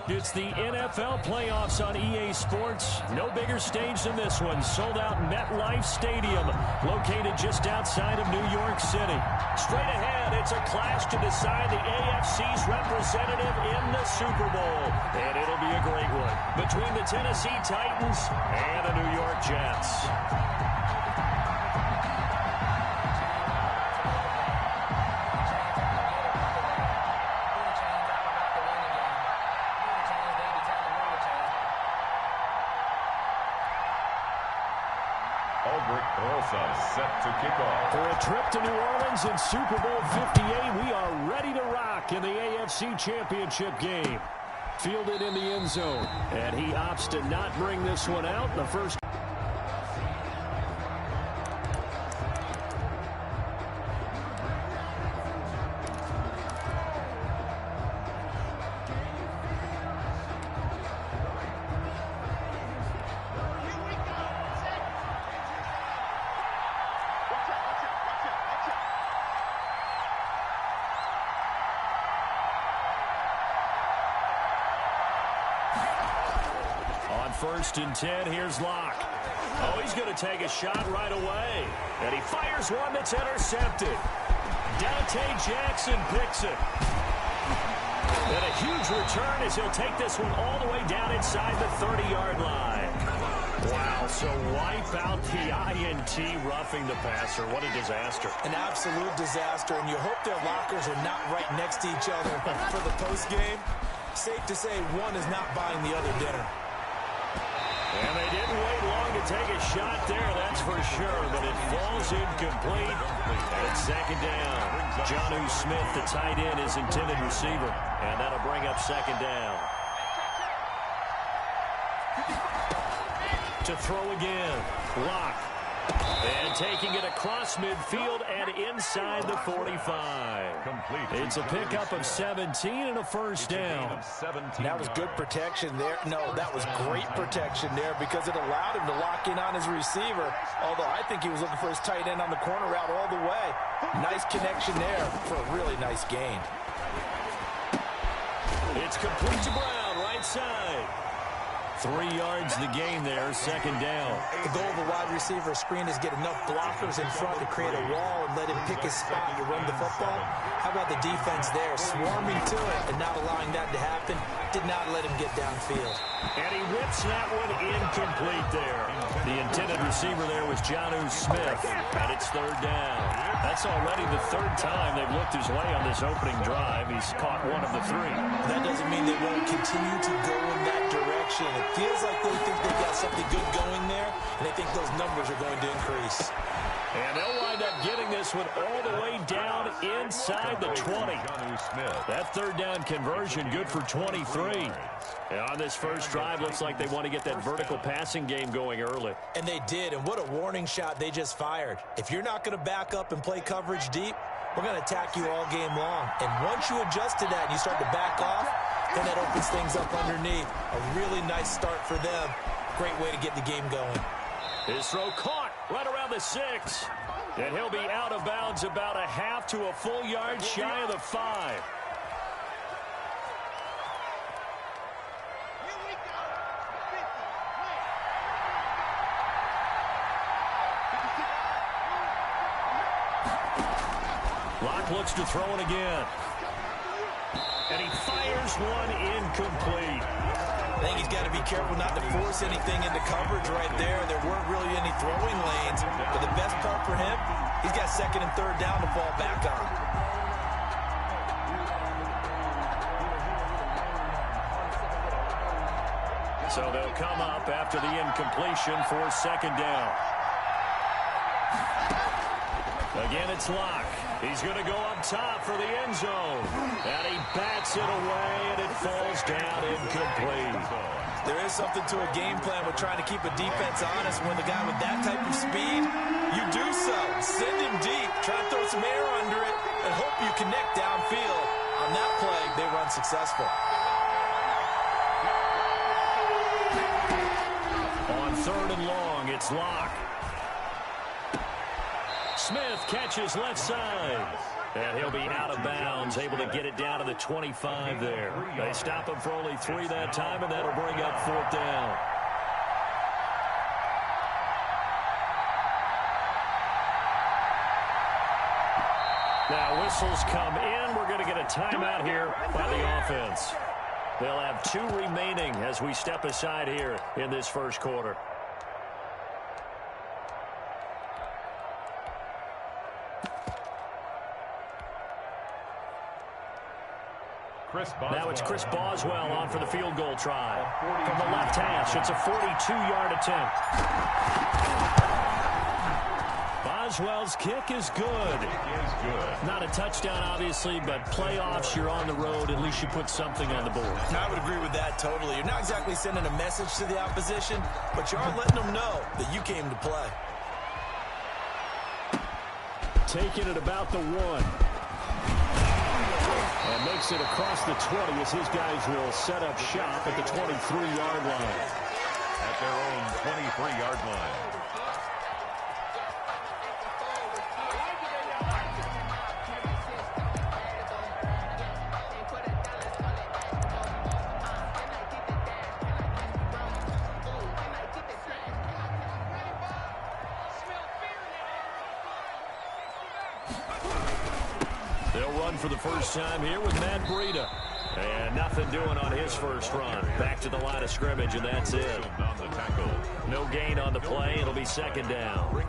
It's the NFL playoffs on EA Sports. No bigger stage than this one. Sold out MetLife Stadium, located just outside of New York City. Straight ahead, it's a clash to decide the AFC's representative in the Super Bowl. And it'll be a great one between the Tennessee Titans and the New York Jets. Set to kick off. For a trip to New Orleans in Super Bowl 58, we are ready to rock in the AFC Championship game. Fielded in the end zone, and he opts to not bring this one out. The first. First and 10, here's Locke. Oh, he's going to take a shot right away. And he fires one that's intercepted. Dante Jackson picks it. And a huge return as he'll take this one all the way down inside the 30-yard line. Wow, so wipe out the INT roughing the passer. What a disaster. An absolute disaster, and you hope their lockers are not right next to each other for the postgame. Safe to say one is not buying the other dinner. And they didn't wait long to take a shot there, that's for sure, but it falls incomplete. And it's second down. Jonnu Smith, the tight end, is intended receiver. And that'll bring up second down. To throw again. Locke. And taking it across midfield and inside the 45. It's a pickup of 17 and a first down. That was good protection there. No, that was great protection there because it allowed him to lock in on his receiver. Although I think he was looking for his tight end on the corner route all the way. Nice connection there for a really nice gain. It's complete to Brown, right side. 3 yards the gain there, second down. The goal of a wide receiver screen is get enough blockers in front to create a wall and let him pick his spot to run the football. How about the defense there, swarming to it and not allowing that to happen? Did not let him get downfield. And he whips that one incomplete there. The intended receiver there was Jonnu Smith, and it's third down. That's already the third time they've looked his way on this opening drive. He's caught one of the 3. That doesn't mean they won't continue to go in that direction. It feels like they think they've got something good going there, and they think those numbers are going to increase. And they'll wind up getting this one all the way down inside the 20. That third down conversion good for 23. And on this first drive, looks like they want to get that vertical passing game going early. And they did, and what a warning shot they just fired. If you're not going to back up and play coverage deep, we're going to attack you all game long. And once you adjust to that and you start to back off, then that opens things up underneath. A really nice start for them. Great way to get the game going. His throw caught right around the 6. And he'll be out of bounds about a half to a full yard shy of the 5. Locke looks to throw it again. And he fires one incomplete. I think he's got to be careful not to force anything into coverage right there. There weren't really any throwing lanes. But the best part for him, he's got second and third down to fall back on. So they'll come up after the incompletion for second down. Again, it's Locke. He's going to go up top for the end zone. And he bats it away, and it falls down incomplete. There is something to a game plan with trying to keep a defense honest. When the guy with that type of speed, you do so. Send him deep. Try to throw some air under it and hope you connect downfield. On that play, they run successful. On third and long, it's Locke. Smith catches left side. And he'll be out of bounds, able to get it down to the 25 there. They stop him for only 3 that time, and that'll bring up 4th down. Now whistles come in. We're going to get a timeout here by the offense. They'll have 2 remaining as we step aside here in this first quarter. Now it's Chris Boswell on for the field goal try. From the left hash, it's a 42-yard attempt. Boswell's kick is good. Not a touchdown, obviously, but playoffs, you're on the road. At least you put something on the board. I would agree with that totally. You're not exactly sending a message to the opposition, but you are letting them know that you came to play. Taking it about the 1. And makes it across the 20 as his guys will set up shop at the 23-yard line. At their own 23-yard line. For the first time here with Matt Breida. And nothing doing on his first run. Back to the line of scrimmage, and that's it. No gain on the play. It'll be 2nd down.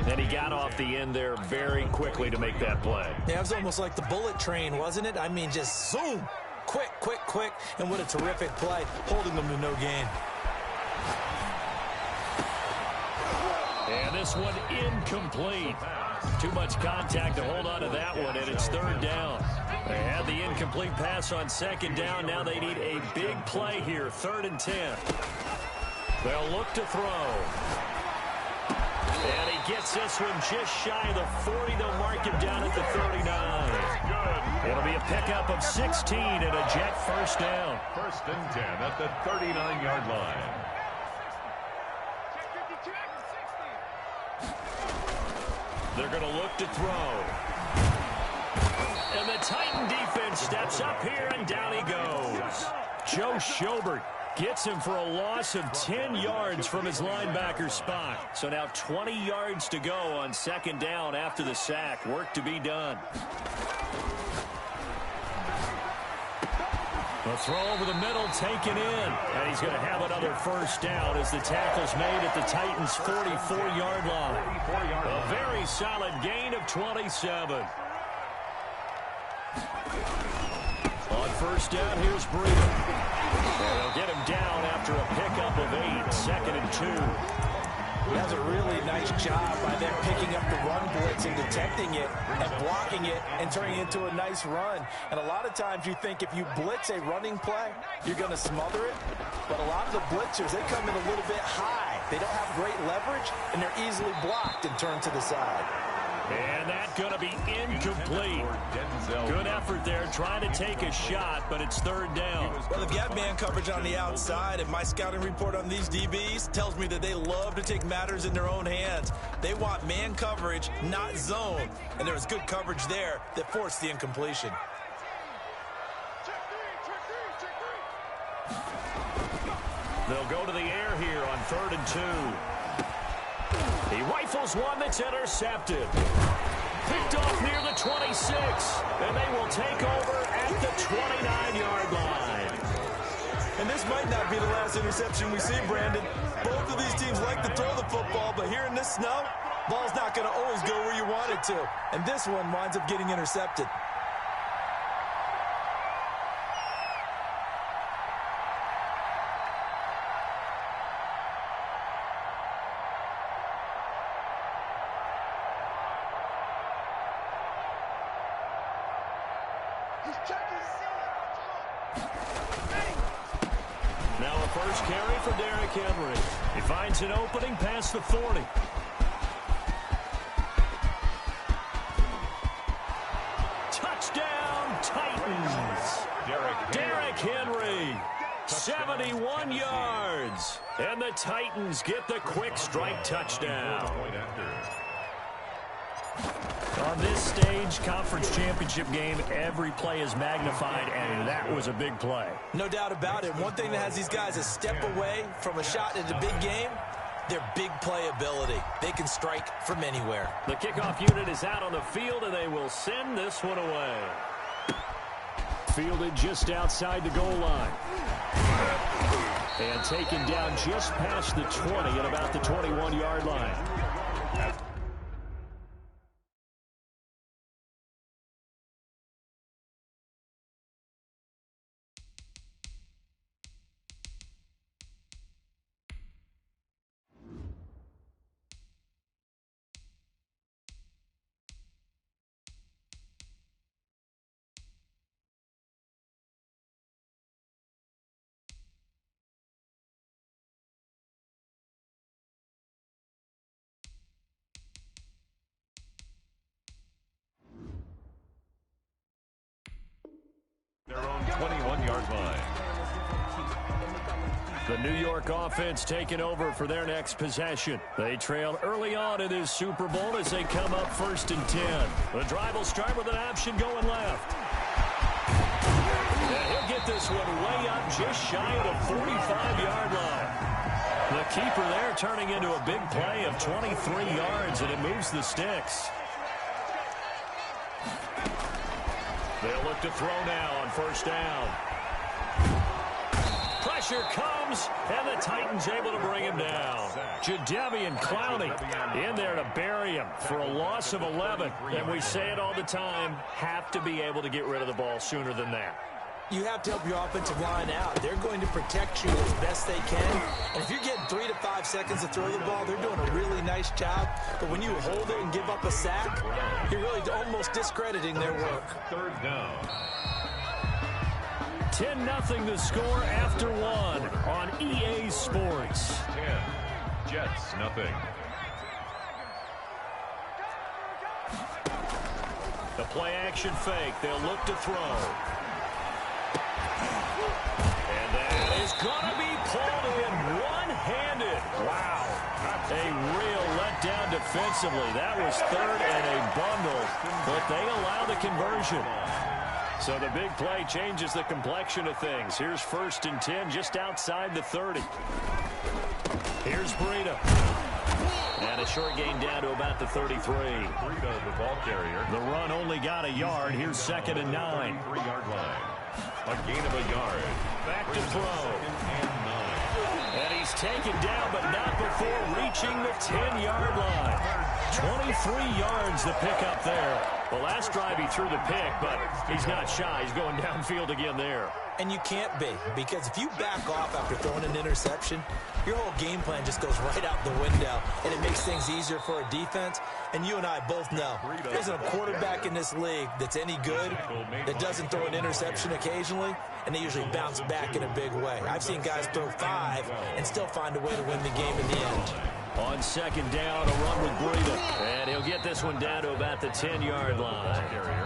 And he got off the end there very quickly to make that play. Yeah, it was almost like the bullet train, wasn't it? I mean, just zoom. Quick, quick, quick. And what a terrific play, holding them to no gain. And this one incomplete. Too much contact to hold on to that one, and it's 3rd down. They had the incomplete pass on 2nd down. Now they need a big play here, 3rd and 10. They'll look to throw. And he gets this one just shy of the 40. They'll mark him down at the 39. It'll be a pickup of 16 and a Jet first down. 1st and 10 at the 39-yard line. They're going to look to throw. And the Titan defense steps up here, and down he goes. Joe Schobert gets him for a loss of 10 yards from his linebacker spot. So now 20 yards to go on 2nd down after the sack. Work to be done. A throw over the middle, taken in. And he's going to have another first down as the tackle's made at the Titans' 44-yard line. A very solid gain of 27. On first down, here's Breida. And they'll get him down after a pickup of 8, 2nd and 2. That's a really nice job by them picking up the run blitz and detecting it and blocking it and turning it into a nice run. And a lot of times you think if you blitz a running play, you're going to smother it. But a lot of the blitzers, they come in a little bit high. They don't have great leverage, and they're easily blocked and turned to the side. And that's going to be incomplete. Good effort there, trying to take a shot, but it's 3rd down. Well, they've got man coverage on the outside, and my scouting report on these DBs tells me that they love to take matters in their own hands. They want man coverage, not zone, and there was good coverage there that forced the incompletion. They'll go to the air here on 3rd and 2. He rifles one that's intercepted. Picked off near the 26. And they will take over at the 29-yard line. And this might not be the last interception we see, Brandon. Both of these teams like to throw the football, but here in this snow, ball's not going to always go where you want it to. And this one winds up getting intercepted. Now a first carry for Derrick Henry. He finds an opening past the 40. Touchdown, Titans. Derrick Henry, 71 yards. And the Titans get the quick strike touchdown. On this stage, conference championship game, every play is magnified, and that was a big play. No doubt about it. One thing that has these guys a step away from a shot in the big game, their big play ability. They can strike from anywhere. The kickoff unit is out on the field, and they will send this one away. Fielded just outside the goal line. And taken down just past the 20 at about the 21-yard line. Their own 21-yard line. The New York offense taking over for their next possession. They trail early on in this Super Bowl as they come up 1st and 10. The drive will start with an option going left. And he'll get this one way up just shy of the 45-yard line. The keeper there turning into a big play of 23 yards, and it moves the sticks. They'll look to throw now on 1st down. Pressure comes, and the Titans able to bring him down. Jadeveon Clowney in there to bury him for a loss of 11. And we say it all the time, have to be able to get rid of the ball sooner than that. You have to help your offensive line out. They're going to protect you as best they can. And if you're getting 3 to 5 seconds to throw the ball, they're doing a really nice job. But when you hold it and give up a sack, you're really almost discrediting their work. 3rd down. 10-0 the score after 1 on EA Sports. 10. Jets, nothing. The play action fake. They'll look to throw. And that is going to be pulled in one-handed. Wow. A real letdown defensively. That was 3rd and a bundle, but they allow the conversion. So the big play changes the complexion of things. Here's 1st and 10 just outside the 30. Here's Breida. And a short gain down to about the 33. Breida, the ball carrier. The run only got a yard. Here's 2nd and 9. 3-yard line. A gain of a yard. Back to throw. And he's taken down, but not before reaching the 10-yard line. 23 yards the pick up there. The last drive he threw the pick, but he's not shy. He's going downfield again there. And you can't be, because if you back off after throwing an interception, your whole game plan just goes right out the window, and it makes things easier for a defense. And you and I both know there isn't a quarterback in this league that's any good that doesn't throw an interception occasionally, and they usually bounce back in a big way. I've seen guys throw 5 and still find a way to win the game in the end. On 2nd down, a run with Breida. And he'll get this one down to about the 10-yard line.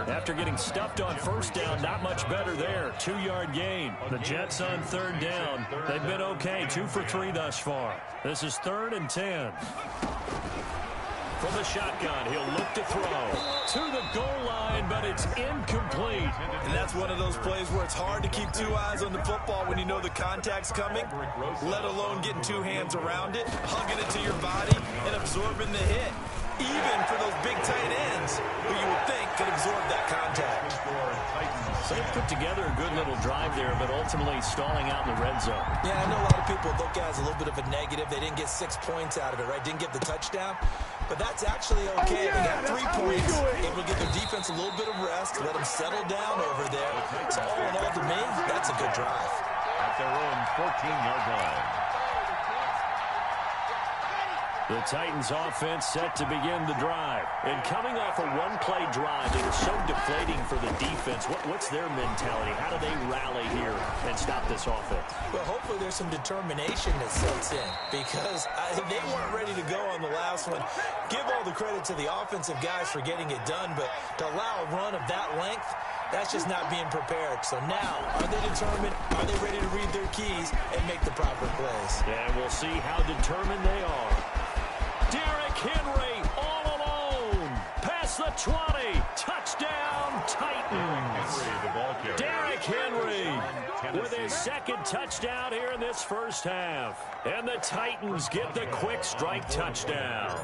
After getting stuffed on 1st down, not much better there. 2-yard gain. The Jets on 3rd down. They've been okay, 2 for 3 thus far. This is 3rd and 10. From the shotgun, he'll look to throw to the goal line, but it's incomplete. And that's one of those plays where it's hard to keep 2 eyes on the football when you know the contact's coming, let alone getting 2 hands around it, hugging it to your body, and absorbing the hit. Even for those big tight ends who you would think could absorb that contact. So they put together a good little drive there, but ultimately stalling out in the red zone. Yeah, I know a lot of people look at it as a little bit of a negative. They didn't get 6 points out of it, right? Didn't get the touchdown. But that's actually okay. They got 3 points. Able to give their defense a little bit of rest, let them settle down over there. So all in all, to me, that's a good drive. At their own 14-yard line. The Titans offense set to begin the drive. And coming off a one-play drive that was so deflating for the defense, what's their mentality? How do they rally here and stop this offense? Well, hopefully there's some determination that sets in because they weren't ready to go on the last one. Give all the credit to the offensive guys for getting it done, but to allow a run of that length, that's just not being prepared. So now, are they determined? Are they ready to read their keys and make the proper plays? And we'll see how determined they are. Derrick Henry all alone. Pass past the 20. Touchdown, Titans. Derrick Henry with his second touchdown here in this first half. And the Titans get the quick strike touchdown.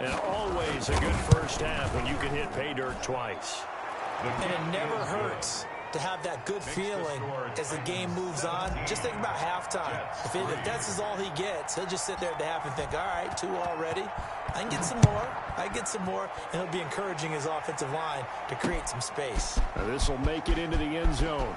And always a good first half when you can hit pay dirt twice. And it never hurts to have that good feeling as the game moves on. Just think about halftime. If that's all he gets, he'll just sit there at the half and think, all right, 2 already. I can get some more. I get some more. And he'll be encouraging his offensive line to create some space. Now this will make it into the end zone.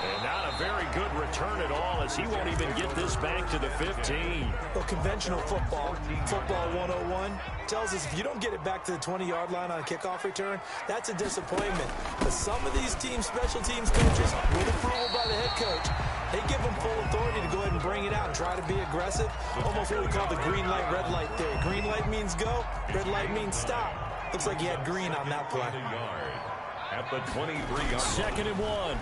And not a very good return at all, as he won't even get this back to the 15. Well, conventional football 101, tells us if you don't get it back to the 20-yard line on a kickoff return, that's a disappointment. But some of these teams, special teams coaches, with approval by the head coach, they give them full authority to go ahead and bring it out and try to be aggressive. Almost what we call the green light, red light theory. Green light means go, red light means stop. Looks like he had green on that play. At the 23-yard. 2nd and 1.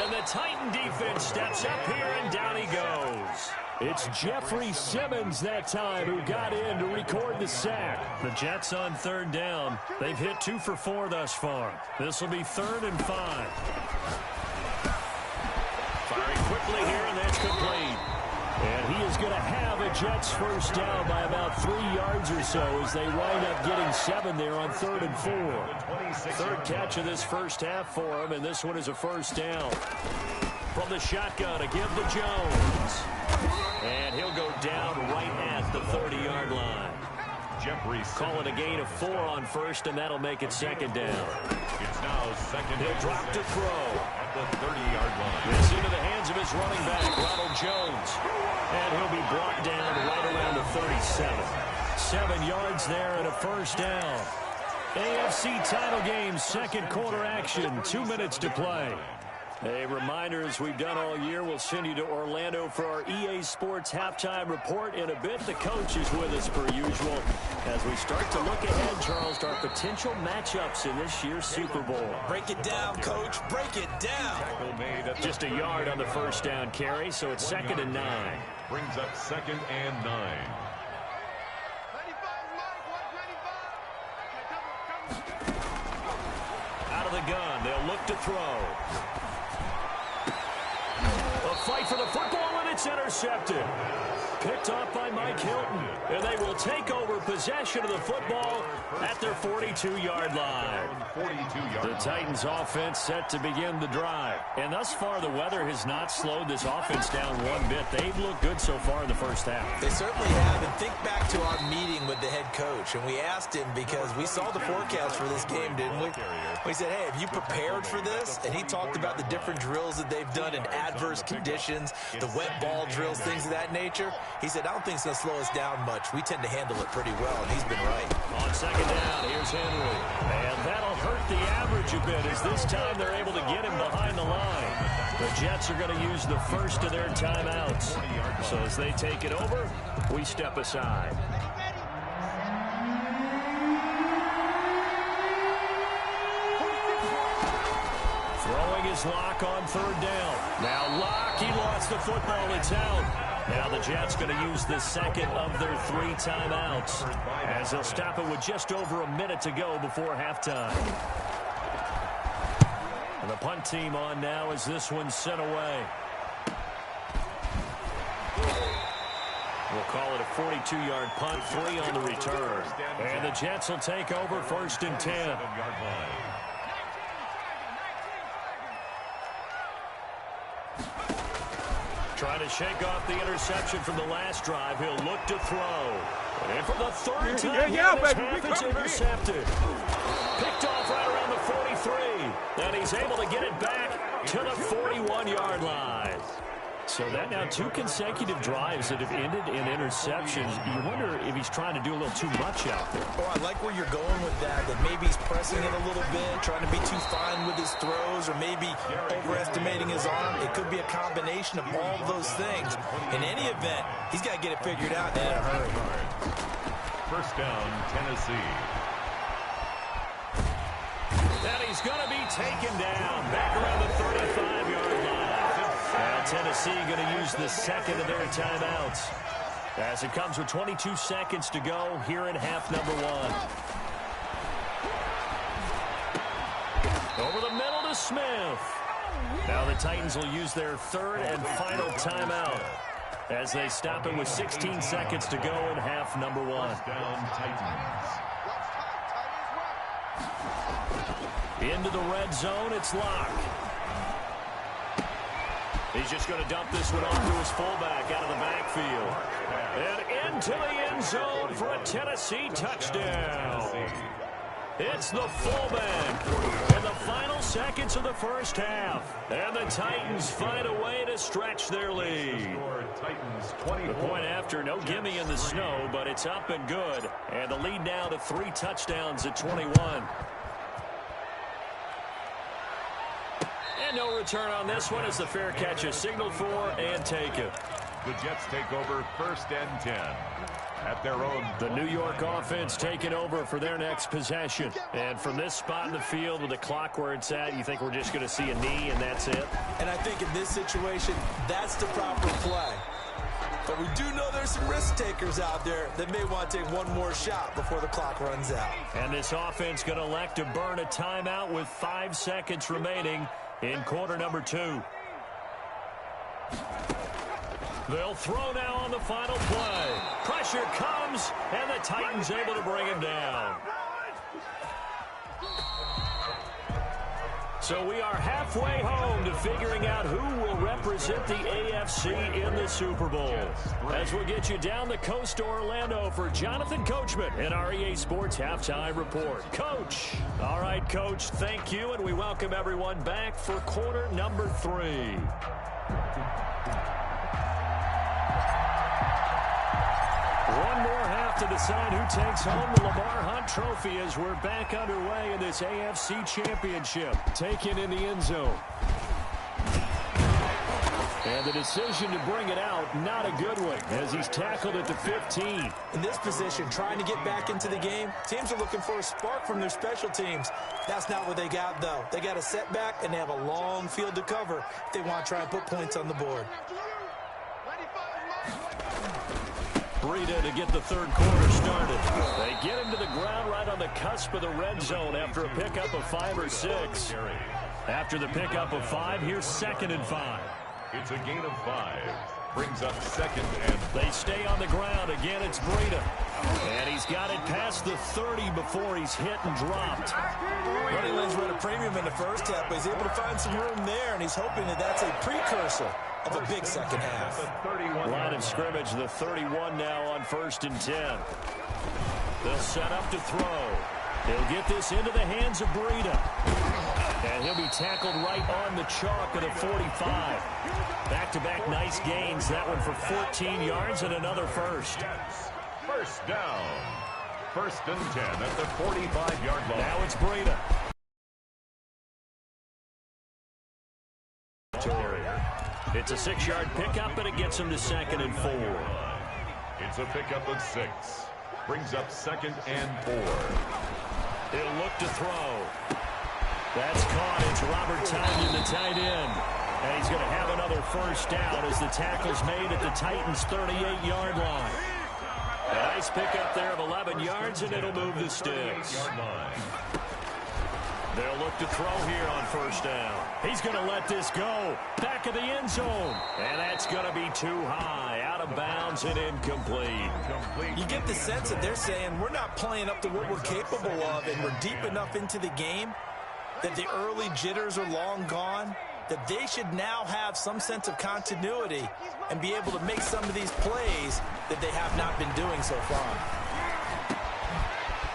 And the Titan defense steps up here, and down he goes. It's Jeffrey Simmons that time who got in to record the sack. The Jets on 3rd down. They've hit 2 for 4 thus far. This will be 3rd and 5. Firing quickly here, and that's complete. And he is going to have a Jets first down by about 3 yards or so as they wind up getting 7 there on 3rd and 4. 3rd catch of this first half for him, and this one is a first down. From the shotgun, a give to Jones. And he'll go down right at the 30-yard line. Call it a gain of 4 on 1st, and that'll make it 2nd down. It's now 2nd. He'll drop to throw. At the 30-yard line. It's into the hands of his running back, Ronald Jones. And he'll be brought down right around the 37. 7 yards there and a first down. AFC title game, 2nd quarter action, 2 minutes to play. A reminder, as we've done all year, we'll send you to Orlando for our EA Sports halftime report in a bit. The coach is with us per usual as we start to look ahead, Charles, to our potential matchups in this year's Super Bowl. Break it down, Coach. Break it down. Just a yard on the first down carry, so it's 2nd and 9. Brings up 2nd and 9. Out of the gun, they'll look to throw. Fight for the football, and it's intercepted. Picked off by Mike Hilton. And they will take over possession of the football at their 42-yard line. The Titans offense set to begin the drive. And thus far, the weather has not slowed this offense down one bit. They've looked good so far in the first half. They certainly have. And think back to our meeting with the head coach. And we asked him, because we saw the forecast for this game, didn't we? We said, hey, have you prepared for this? And he talked about the different drills that they've done in adverse conditions, the wet ball drills, things of that nature. He said, I don't think it's going to slow us down much. We tend to handle it pretty well, and he's been right. On 2nd down, here's Henry. And that'll hurt the average a bit, as this time they're able to get him behind the line. The Jets are going to use the first of their timeouts. So as they take it over, we step aside. Throwing his Lock on 3rd down. Now Lock, he lost the football. It's out. Now the Jets going to use the 2nd of their 3 timeouts, as they'll stop it with just over a minute to go before halftime. And the punt team on now as this one's sent away. We'll call it a 42-yard punt, 3 on the return. And the Jets will take over 1st and 10. Trying to shake off the interception from the last drive. He'll look to throw. And for the 3rd time, it's intercepted. Picked off right around the 43. And he's able to get it back to the 41-yard line. So that now 2 consecutive drives that have ended in interceptions. You wonder if he's trying to do a little too much out there. Oh, I like where you're going with that maybe he's pressing it a little bit, trying to be too fine with his throws, or maybe overestimating his arm. It could be a combination of all of those things. In any event, he's got to get it figured out in a hurry. First down, Tennessee. And he's going to be taken down back around the 35-yard line. Now Tennessee going to use the 2nd of their timeouts. As it comes with 22 seconds to go here in half number one. Over the middle to Smith. Now the Titans will use their third and final timeout as they stop it with 16 seconds to go in half number one. Down Titans. Into the red zone, it's Locke. He's just going to dump this one off to his fullback out of the backfield. And into the end zone for a Tennessee touchdown. It's the fullback in the final seconds of the first half. And the Titans find a way to stretch their lead. The point after, no gimme in the snow, but it's up and good. And the lead now to 3 touchdowns at 21. And no return on this one as the fair catch is signaled for and taken. The Jets take over 1st and 10 at their own. The New York offense taking over for their next possession. And from this spot in the field with the clock where it's at, you think we're just going to see a knee and that's it? And I think in this situation, that's the proper play. But we do know there's some risk takers out there that may want to take one more shot before the clock runs out. And this offense going to elect to burn a timeout with 5 seconds remaining in quarter number 2. They'll throw now on the final play. Pressure comes, and the Titans able to bring him down. So we are halfway home to figuring out who will represent the AFC in the Super Bowl. As we'll get you down the coast to Orlando for Jonathan Coachman in our EA Sports Halftime Report. Coach. All right, Coach, thank you, and we welcome everyone back for quarter number 3. One more half to decide who takes home the Lamar Hunt Trophy as we're back underway in this AFC Championship. Taken in the end zone. And the decision to bring it out, not a good one, as he's tackled at the 15. In this position, trying to get back into the game, teams are looking for a spark from their special teams. That's not what they got, though. They got a setback, and they have a long field to cover if they want to try and put points on the board. Breida to get the third quarter started. They get him to the ground right on the cusp of the red zone after a pickup of 5 or 6. After the pickup of 5, here's 2nd and 5. It's a gain of 5. Brings up 2nd and. They stay on the ground. Again, it's Breida. And he's got it past the 30 before he's hit and dropped. Running lanes were at a premium in the first half, but he's able to find some room there, and he's hoping that that's a precursor of a big second half. Line of scrimmage, the 31 now on 1st and 10. They'll set up to throw. He'll get this into the hands of Breida. And he'll be tackled right on the chalk of the 45. Back-to-back nice gains. That one for 14 yards and another first. First down. 1st and 10 at the 45-yard line. Now it's Breida. It's a 6-yard pickup, and it gets him to 2nd and 4. It's a pickup of 6. Brings up 2nd and 4. He'll look to throw. That's caught. It's Robert Tonyan, the tight end. And he's going to have another first down as the tackle's made at the Titans' 38-yard line. A nice pickup there of 11 yards, and it'll move the sticks. They'll look to throw here on 1st down. He's going to let this go. Back of the end zone. And that's going to be too high. Out of bounds and incomplete. You get the sense that they're saying we're not playing up to what we're capable of, and we're deep enough into the game that the early jitters are long gone, that they should now have some sense of continuity and be able to make some of these plays that they have not been doing so far.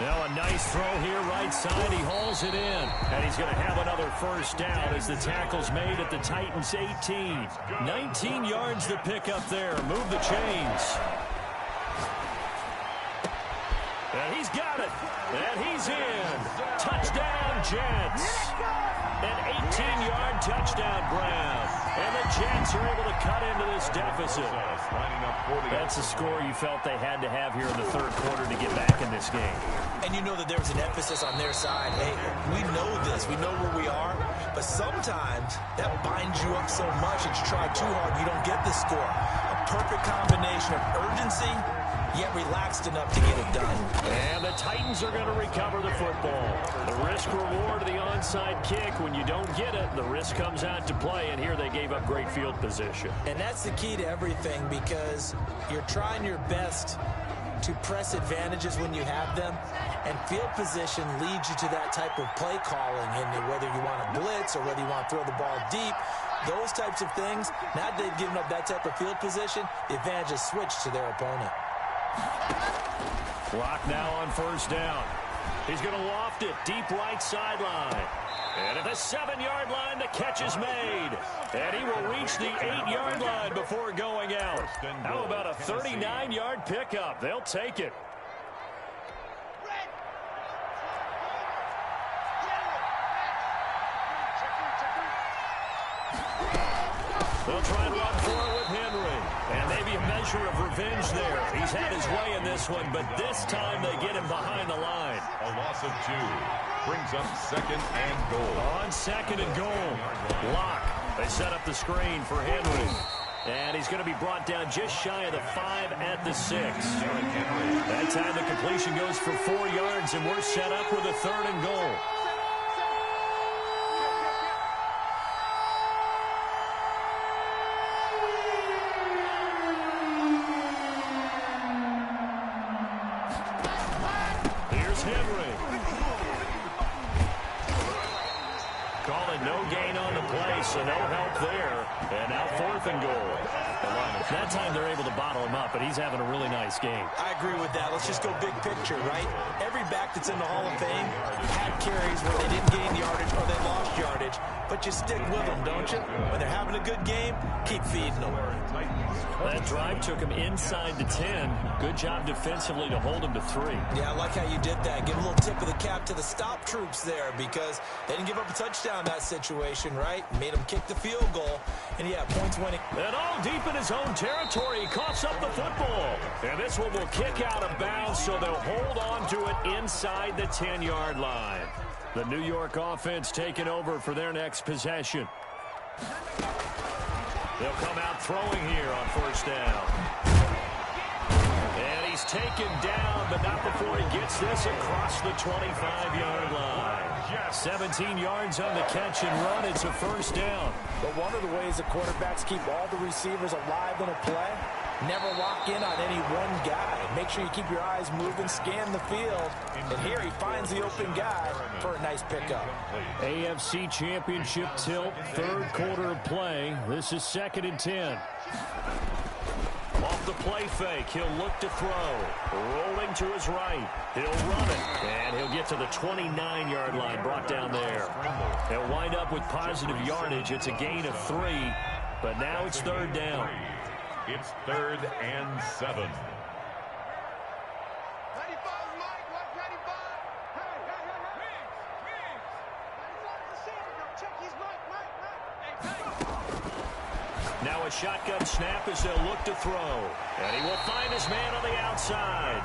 Now a nice throw here right side. He hauls it in. And he's going to have another first down as the tackle's made at the Titans' 18. 19 yards to pick up there. Move the chains. And he's got it. And he's in. Touchdown, Jets. An 18-yard touchdown grab. And the Jets are able to cut into this deficit. That's a score you felt they had to have here in the third quarter to get back in this game. And you know that there was an emphasis on their side. Hey, we know this. We know where we are. But sometimes that binds you up so much that you try too hard, you don't get the score. A perfect combination of urgency, yet relaxed enough to get it done. And the Titans are going to recover the football. The risk-reward of the onside kick. When you don't get it, the risk comes out to play, and here they gave up great field position. And that's the key to everything, because you're trying your best to press advantages when you have them, and field position leads you to that type of play calling, and whether you want to blitz or whether you want to throw the ball deep, those types of things, now that they've given up that type of field position, the advantage is switched to their opponent. Clock now on first down. He's going to loft it deep right sideline. And at the 7-yard line, the catch is made. And he will reach the 8-yard line before going out. How about a 39-yard pickup? They'll take it. They'll try and run for it with Henry. And maybe a measure of revenge there. He's had his way in this one, but this time they get him behind the line. A loss of 2 brings up 2nd and goal. On 2nd and goal. Lock. They set up the screen for Henry. And he's going to be brought down just shy of the 5 at the 6. That time the completion goes for 4 yards, and we're set up with a 3rd and goal. So no help there. And now 4th and goal. That time they're able to bottle him up, but he's having a really nice game. I agree with that. Let's just go big picture, right? Every back that's in the Hall of Fame had carries where they didn't gain yardage or they lost yardage, but you stick with them, don't you? When they're having a good game, keep feeding them. That drive took him inside the 10. Good job defensively to hold him to 3. Yeah, I like how you did that. Give a little tip of the cap to the stop troops there, because they didn't give up a touchdown in that situation, right? Made them kick the field goal, and yeah, points winning. And all deep in his own territory, he coughs up the football. And this one will kick out of bounds, so they'll hold on to it inside the 10-yard line. The New York offense taking over for their next possession. They'll come out throwing here on first down. And he's taken down, but not before he gets this across the 25-yard line. 17 yards on the catch and run. It's a first down. But one of the ways the quarterbacks keep all the receivers alive in a play, never lock in on any one guy. Make sure you keep your eyes moving, scan the field. And here he finds the open guy for a nice pickup. AFC Championship tilt, 3rd quarter of play. This is 2nd and 10. Off the play fake, he'll look to throw. Rolling to his right. He'll run it. And he'll get to the 29-yard line, brought down there. They'll wind up with positive yardage. It's a gain of 3, but now it's 3rd down. It's 3rd and 7. Now a shotgun snap as they'll look to throw. And he will find his man on the outside.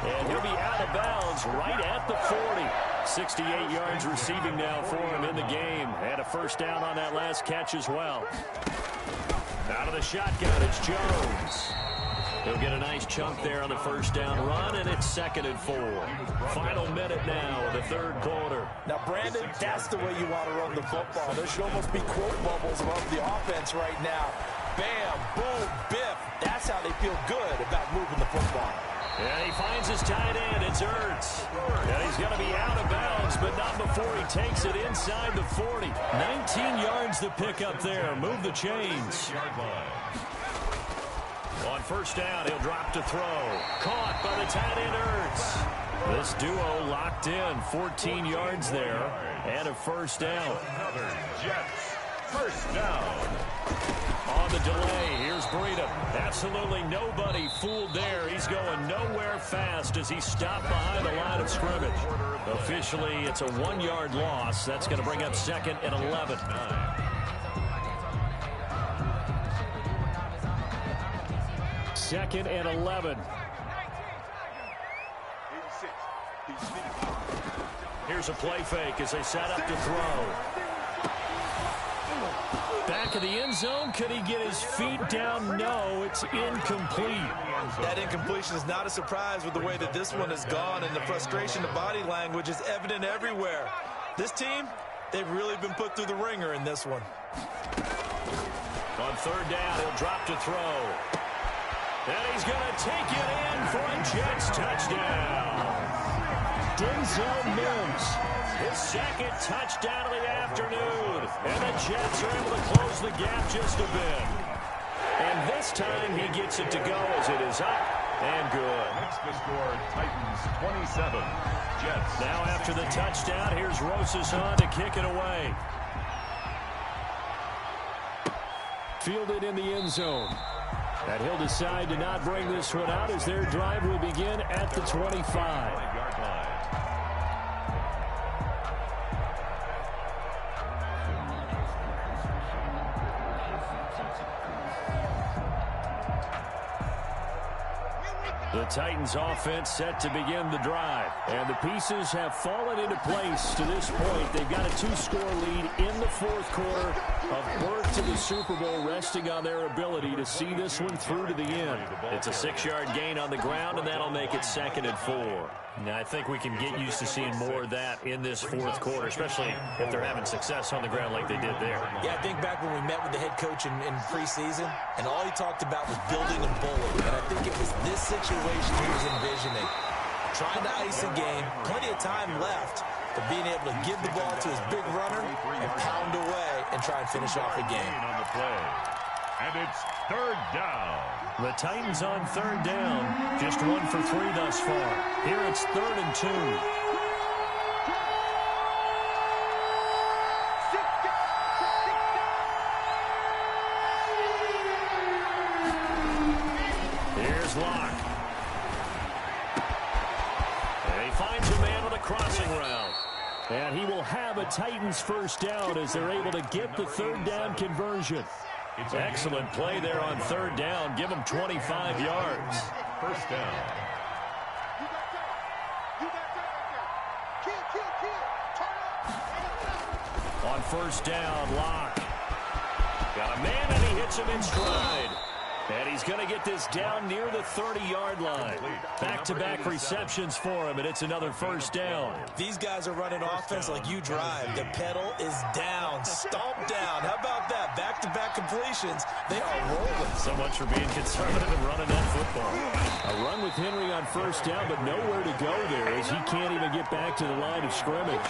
And he'll be out of bounds right at the 40. 68 yards receiving now for him in the game. And a first down on that last catch as well. Out of the shotgun, it's Jones. He'll get a nice chunk there on the first down run, and it's 2nd and 4. Final minute now of the 3rd quarter. Now, Brandon, that's the way you want to run the football. There should almost be quote bubbles above the offense right now. Bam, boom, biff. That's how they feel good about moving the football. And he finds his tight end. It's Ertz. And he's going to be out of bounds, but not before he takes it inside the 40. 19 yards to pick up there. Move the chains. On first down, he'll drop to throw. Caught by the tight end, Ertz. This duo locked in. 14 yards there. And a first down. Another Jets first down. On the delay, here's Breida. Absolutely nobody fooled there. He's going nowhere fast as he stopped behind the line of scrimmage. Officially, it's a 1-yard loss. That's going to bring up 2nd and 11. 2nd and 11. Here's a play fake as they set up to throw. Back back of the end zone. Could he get his feet down? No, it's incomplete. That incompletion is not a surprise with the way that this one has gone, and the frustration, the body language is evident everywhere. This team, they've really been put through the ringer in this one. On third down, he'll drop to throw. And he's going to take it in for a Jets touchdown. Denzel Mims, his second touchdown of the afternoon. And the Jets are able to close the gap just a bit. And this time he gets it to go as it is up and good. Next to score, Titans 27, Jets. Now after the touchdown, here's Rosas on to kick it away. Fielded in the end zone. And he'll decide to not bring this one out as their drive will begin at the 25. The Titans offense set to begin the drive. And the pieces have fallen into place to this point. They've got a 2-score lead in the fourth quarter of birth to the Super Bowl, resting on their ability to see this one through to the end. It's a 6-yard gain on the ground, and that'll make it 2nd and 4. Now, I think we can get used to seeing more of that in this fourth quarter, especially if they're having success on the ground like they did there. Yeah, I think back when we met with the head coach in preseason, and all he talked about was building and bullying. And I think it was this situation he was envisioning. Trying to ice a game, plenty of time left, but being able to give the ball to his big runner and pound away and try and finish off the game. On the play. And it's third down. The Titans on third down, just 1 for 3 thus far. Here it's 3rd and 2. Here's Locke. And he finds a man on a crossing route. And he will have a Titans first down as they're able to get the third down conversion. Excellent play there on third down. Give them 25 yards. First down. On first down, Locke. Got a man, and he hits him in stride. And he's going to get this down near the 30-yard line. Back-to-back receptions for him, and it's another first down. These guys are running offense like you drive. The pedal is down, stomp down. How about that? Back-to-back completions. They are rolling. So much for being conservative and running that football. A run with Henry on first down, but nowhere to go there as he can't even get back to the line of scrimmage.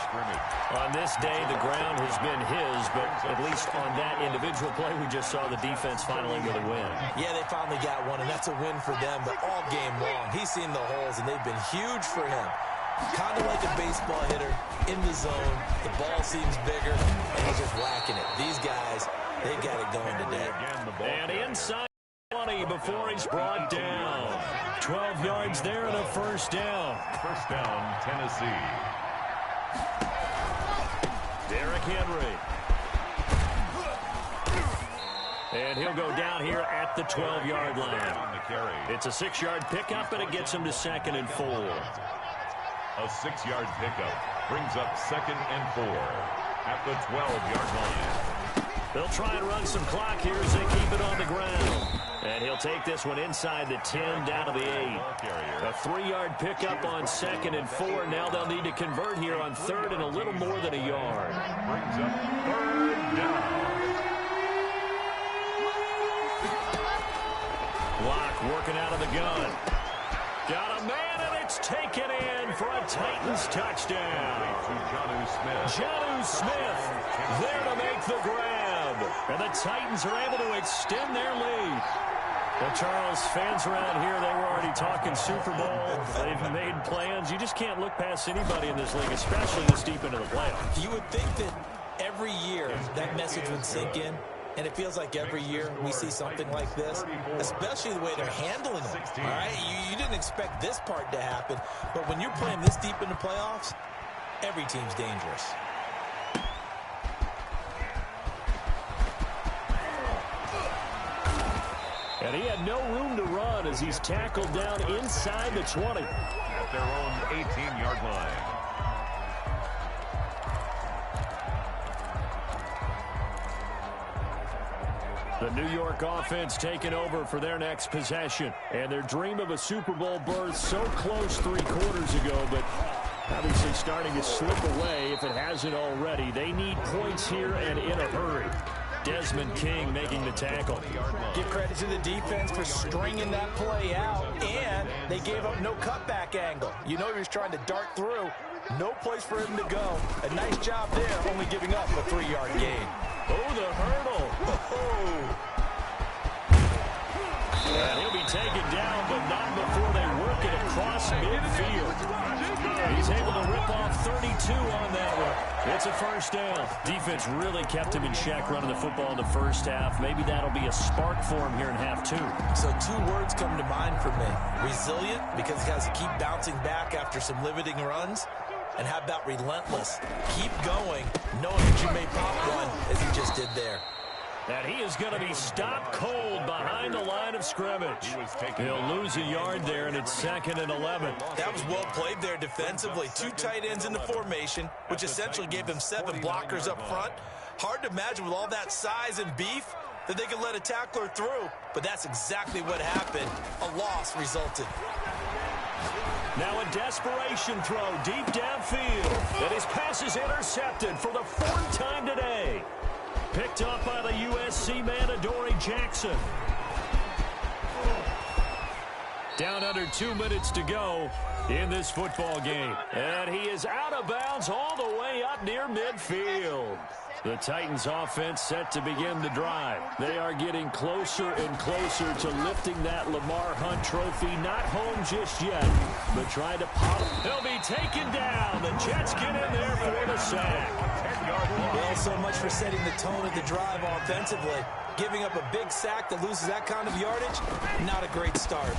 On this day, the ground has been his, but at least on that individual play, we just saw the defense finally with a win. Yeah, they finally got one, and that's a win for them, but all game long, he's seen the holes, and they've been huge for him. Kind of like a baseball hitter in the zone. The ball seems bigger, and he's just whacking it. These guys, they got it going today. And inside 20 before he's brought down. 12 yards there and a first down. First down, Tennessee. Derrick Henry. And he'll go down here at the 12-yard line. It's a 6-yard pickup, and it gets him to 2nd and 4. A 6-yard pickup brings up 2nd and 4 at the 12-yard line. They'll try and run some clock here as they keep it on the ground. And he'll take this one inside the 10 down to the 8. A 3-yard pickup on 2nd and 4. Now they'll need to convert here on 3rd and a little more than a yard. Brings up 3rd down. Locke working out of the gun. Got a man, and it's taken in for a Titans touchdown. Jonnu Smith there to make the grab. And the Titans are able to extend their lead. Well, Charles, fans around here, they were already talking Super Bowl. They've made plans. You just can't look past anybody in this league, especially this deep into the playoffs. You would think that every year that message would sink in. And it feels like every year we see something like this, especially the way they're handling them. All right, you didn't expect this part to happen, but when you're playing this deep in the playoffs, every team's dangerous. And he had no room to run as he's tackled down inside the 20. At their own 18-yard line. The New York offense taking over for their next possession. And their dream of a Super Bowl berth so close 3 quarters ago, but obviously starting to slip away if it hasn't already. They need points here and in a hurry. Desmond King making the tackle. Give credit to the defense for stringing that play out, and they gave up no cutback angle. You know he was trying to dart through. No place for him to go. A nice job there, only giving up a 3-yard gain. Oh, the hurdle. And he'll be taken down, but not before they work it across midfield. He's able to rip off 32 on that one. It's a first down. Defense really kept him in check running the football in the first half. Maybe that'll be a spark for him here in half 2. So 2 words come to mind for me. Resilient, because he has to keep bouncing back after some limiting runs. And how about relentless? Keep going, knowing that you may pop one, as he just did there. And he is going to be stopped cold behind the line of scrimmage. He'll lose a yard there, and it's 2nd and 11. That was well played there defensively. 2 tight ends in the formation, which essentially gave them 7 blockers up front. Hard to imagine with all that size and beef that they could let a tackler through, but that's exactly what happened. A loss resulted. Now a desperation throw deep downfield. And his pass is intercepted for the 4th time today. Picked up by the USC man, Adoree Jackson. Down under 2 minutes to go in this football game. And he is out of bounds all the way up near midfield. The Titans offense set to begin the drive. They are getting closer and closer to lifting that Lamar Hunt trophy. Not home just yet, but trying to pop. He'll be taken down. The Jets get in there for the sack. Well, so much for setting the tone of the drive offensively. Giving up a big sack that loses that kind of yardage, not a great start.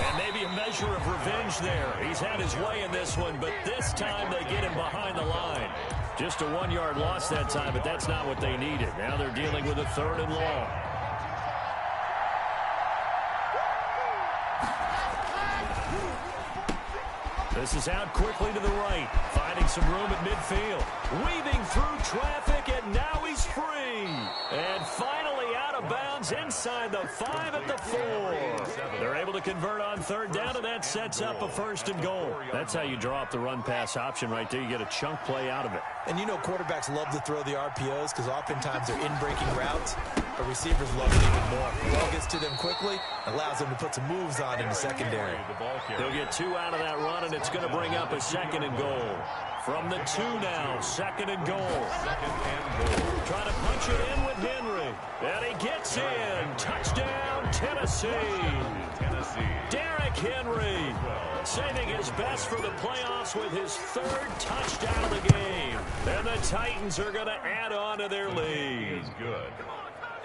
And maybe a measure of revenge there. He's had his way in this one, but this time they get him behind the line. Just a 1-yard loss that time, but that's not what they needed. Now they're dealing with a 3rd and long. This is out quickly to the right, finding some room at midfield. Weaving through traffic, and now he's free. And finally out of bounds inside the 5 at the 4. They're able to convert on 3rd down, and that sets up a 1st and goal. That's how you draw up the run-pass option right there. You get a chunk play out of it. And you know quarterbacks love to throw the RPOs because oftentimes they're in-breaking routes, but receivers love it even more. The ball gets to them quickly, allows them to put some moves on in the secondary. They'll get 2 out of that run, and it's going to bring up a 2nd and goal. From the 2 now, 2nd and goal. Trying to punch it in with Henry. And he gets in. Touchdown, Tennessee. Derrick Henry saving his best for the playoffs with his 3rd touchdown of the game. And the Titans are going to add on to their lead.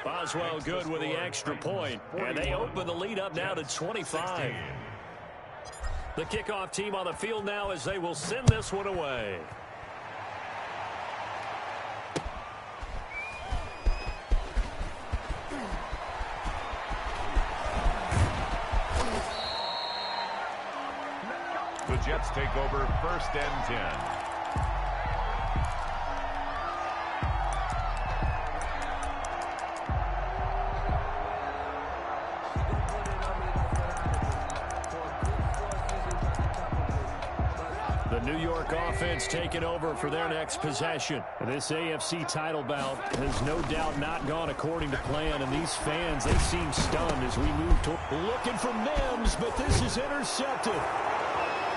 Boswell good with the extra point. And they open the lead up now to 25. The kickoff team on the field now as they will send this one away. The Jets take over 1st and 10. The New York offense taking over for their next possession. This AFC title bout has no doubt not gone according to plan, and these fans, they seem stunned as we move toward. Looking for Mims, but this is intercepted.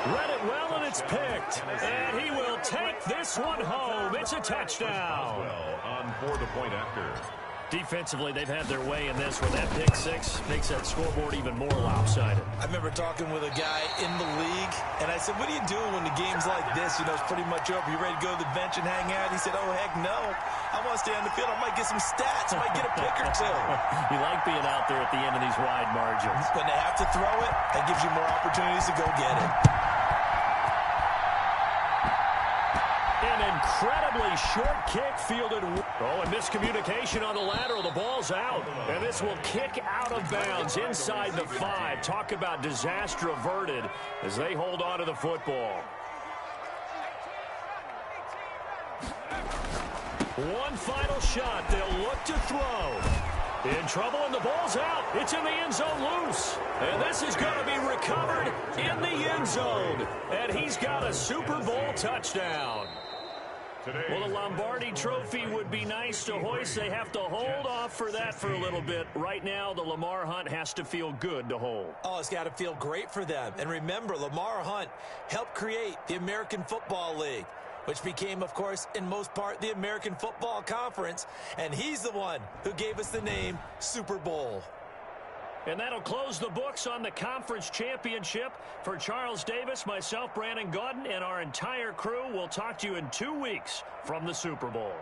Read it well, and it's picked. And he will take this one home. It's a touchdown. On for the point after. Defensively, they've had their way in this one. That pick 6 makes that scoreboard even more lopsided. I remember talking with a guy in the league, and I said, what are you doing when the game's like this? You know, it's pretty much over. You ready to go to the bench and hang out? He said, oh, heck no. I want to stay on the field. I might get some stats. I might get a pick or 2. You like being out there at the end of these wide margins. When they have to throw it, that gives you more opportunities to go get it. An incredibly short kick fielded. Oh, and miscommunication on the lateral. The ball's out. And this will kick out of bounds inside the 5. Talk about disaster averted as they hold on to the football. One final shot. They'll look to throw. In trouble, and the ball's out. It's in the end zone loose. And this is going to be recovered in the end zone. And he's got a Super Bowl touchdown. Well, the Lombardi Trophy would be nice to hoist. They have to hold off for that for a little bit. Right now, the Lamar Hunt has to feel good to hold. Oh, it's got to feel great for them. And remember, Lamar Hunt helped create the American Football League, which became, of course, in most part, the American Football Conference. And he's the one who gave us the name Super Bowl. And that'll close the books on the conference championship. For Charles Davis, myself, Brandon Gaudin, and our entire crew, we'll talk to you in 2 weeks from the Super Bowl.